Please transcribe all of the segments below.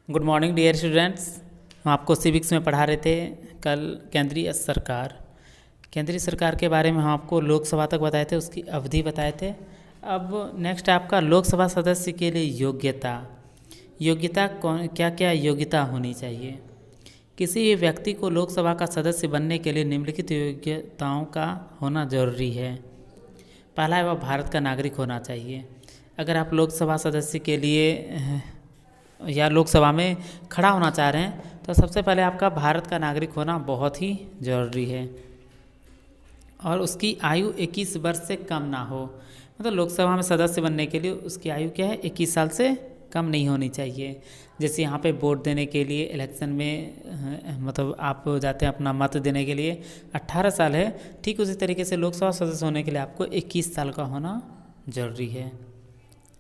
Good morning dear students. हम आपको civics में पढ़ा रहे थे कल केंद्रीय सरकार के बारे में। हम आपको लोकसभा तक बताए थे, उसकी अवधि बताए थे। अब नेक्स्ट है आपका लोकसभा सदस्य के लिए योग्यता कौन क्या क्या योग्यता होनी चाहिए। किसी भी व्यक्ति को लोकसभा का सदस्य बनने के लिए निम्नलिखित योग्यताओं का होना जरूरी है। पहला है वह भारत का नागरिक होना चाहिए। अगर आप लोकसभा सदस्य के लिए या लोकसभा में खड़ा होना चाह रहे हैं तो सबसे पहले आपका भारत का नागरिक होना बहुत ही ज़रूरी है और उसकी आयु 21 वर्ष से कम ना हो। मतलब लोकसभा में सदस्य बनने के लिए उसकी आयु क्या है, 21 साल से कम नहीं होनी चाहिए। जैसे यहाँ पे वोट देने के लिए इलेक्शन में मतलब आप जाते हैं अपना मत देने के लिए 18 साल है, ठीक उसी तरीके से लोकसभा सदस्य होने के लिए आपको 21 साल का होना जरूरी है।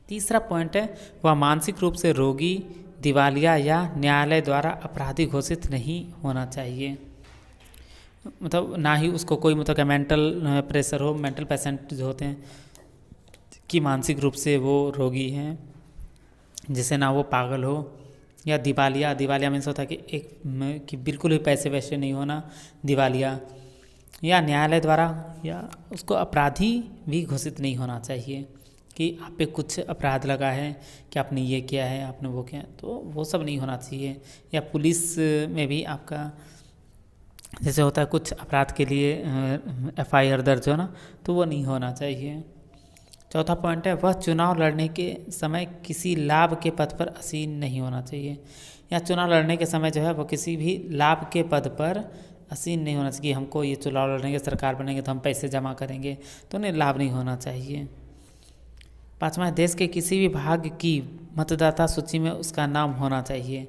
तीसरा पॉइंट है वह मानसिक रूप से रोगी, दिवालिया या न्यायालय द्वारा अपराधी घोषित नहीं होना चाहिए। मतलब ना ही उसको कोई मतलब मेंटल प्रेशर हो, मेंटल पेशेंट जो होते हैं कि मानसिक रूप से वो रोगी हैं, जिसे ना वो पागल हो, या दिवालिया मीन्स होता है कि बिल्कुल ही पैसे वैसे नहीं होना दिवालिया, या न्यायालय द्वारा या उसको अपराधी भी घोषित नहीं होना चाहिए कि आप पे कुछ अपराध लगा है कि आपने ये किया है, आपने वो किया है, तो वो सब नहीं होना चाहिए। या पुलिस में भी आपका जैसे होता है कुछ अपराध के लिए FIR दर्ज हो ना, तो वो नहीं होना चाहिए। चौथा पॉइंट है वह चुनाव लड़ने के समय किसी लाभ के पद पर आसीन नहीं होना चाहिए। या चुनाव लड़ने के समय जो है वो किसी भी लाभ के पद पर आसीन नहीं होना चाहिए। हमको ये चुनाव लड़ेंगे, सरकार बनेंगे तो हम पैसे जमा करेंगे, तो उन्हें लाभ नहीं होना चाहिए। पाँचवा, देश के किसी भी भाग की मतदाता सूची में उसका नाम होना चाहिए।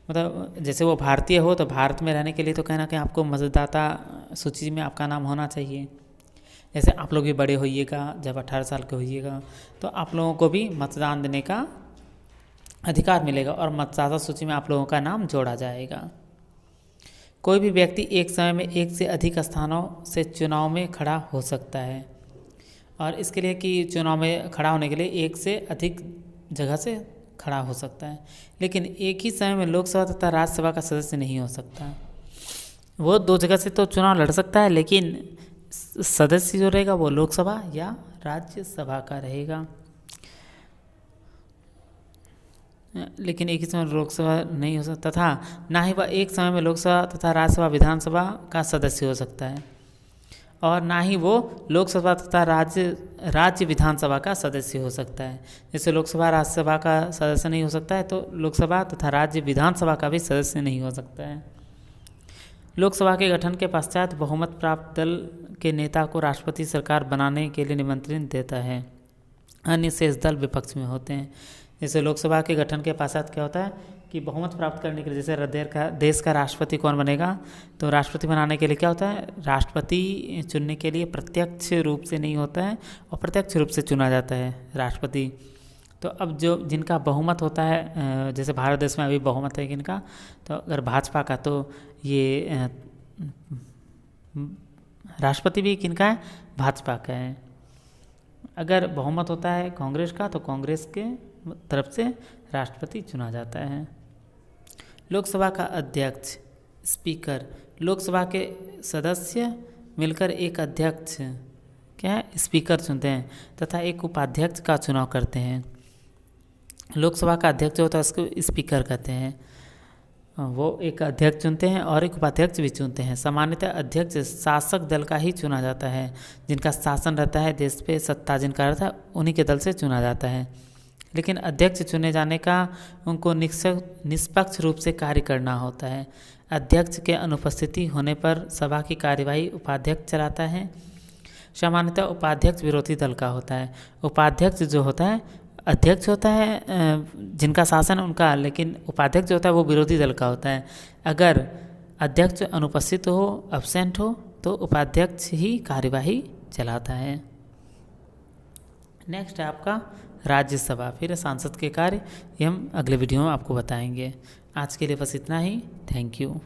मतलब जैसे वो भारतीय हो तो भारत में रहने के लिए तो कहीं ना कहीं आपको मतदाता सूची में आपका नाम होना चाहिए। जैसे आप लोग भी बड़े होइएगा, जब 18 साल के होइएगा तो आप लोगों को भी मतदान देने का अधिकार मिलेगा और मतदाता सूची में आप लोगों का नाम जोड़ा जाएगा। कोई भी व्यक्ति एक समय में एक से अधिक स्थानों से चुनाव में खड़ा हो सकता है, और इसके लिए कि चुनाव में खड़ा होने के लिए एक से अधिक जगह से खड़ा हो सकता है, लेकिन एक ही समय में लोकसभा तथा राज्यसभा का सदस्य नहीं हो सकता। वो 2 जगह से तो चुनाव लड़ सकता है, लेकिन सदस्य जो रहेगा वो लोकसभा या राज्यसभा का रहेगा। लेकिन एक ही समय लोकसभा नहीं हो सकता तथा ना ही वह एक समय में लोकसभा तथा राज्यसभा विधानसभा का सदस्य हो सकता है, और ना ही वो लोकसभा तथा राज्य विधानसभा का सदस्य हो सकता है। जैसे लोकसभा राज्यसभा का सदस्य नहीं हो सकता है, तो लोकसभा तथा राज्य विधानसभा का भी सदस्य नहीं हो सकता है। लोकसभा के गठन के पश्चात बहुमत प्राप्त दल के नेता को राष्ट्रपति सरकार बनाने के लिए निमंत्रण देता है। अन्य शेष दल विपक्ष में होते हैं। जैसे लोकसभा के गठन के पश्चात क्या होता है कि बहुमत प्राप्त करने के लिए जैसे देश का राष्ट्रपति कौन बनेगा, तो राष्ट्रपति बनाने के लिए क्या होता है, राष्ट्रपति चुनने के लिए प्रत्यक्ष रूप से नहीं होता है और प्रत्यक्ष रूप से चुना जाता है राष्ट्रपति। तो अब जो जिनका बहुमत होता है, जैसे भारत देश में अभी बहुमत है किनका, तो अगर भाजपा का, तो ये राष्ट्रपति भी किनका है, भाजपा का है। अगर बहुमत होता है कांग्रेस का, तो कांग्रेस के तरफ से राष्ट्रपति चुना जाता है। लोकसभा का अध्यक्ष, स्पीकर, लोकसभा के सदस्य मिलकर एक अध्यक्ष क्या है, स्पीकर चुनते हैं तथा एक उपाध्यक्ष का चुनाव करते हैं। लोकसभा का अध्यक्ष होता है उसको स्पीकर कहते हैं। वो एक अध्यक्ष चुनते हैं और एक उपाध्यक्ष भी चुनते हैं। सामान्यतः अध्यक्ष शासक दल का ही चुना जाता है, जिनका शासन रहता है, देश पे सत्ता जिनका रहता है, उन्हीं के दल से चुना जाता है। लेकिन अध्यक्ष चुने जाने का उनको निष्पक्ष रूप से कार्य करना होता है। अध्यक्ष के अनुपस्थिति होने पर सभा की कार्यवाही उपाध्यक्ष चलाता है। सामान्यतः उपाध्यक्ष विरोधी दल का होता है। उपाध्यक्ष जो होता है, अध्यक्ष होता है जिनका शासन है उनका, लेकिन उपाध्यक्ष जो होता है वो विरोधी दल का होता है। अगर अध्यक्ष अनुपस्थित हो, एब्सेंट हो, तो उपाध्यक्ष ही कार्यवाही चलाता है। नेक्स्ट है आपका राज्यसभा, फिर सांसद के कार्य, ये हम अगले वीडियो में आपको बताएंगे। आज के लिए बस इतना ही। Thank you.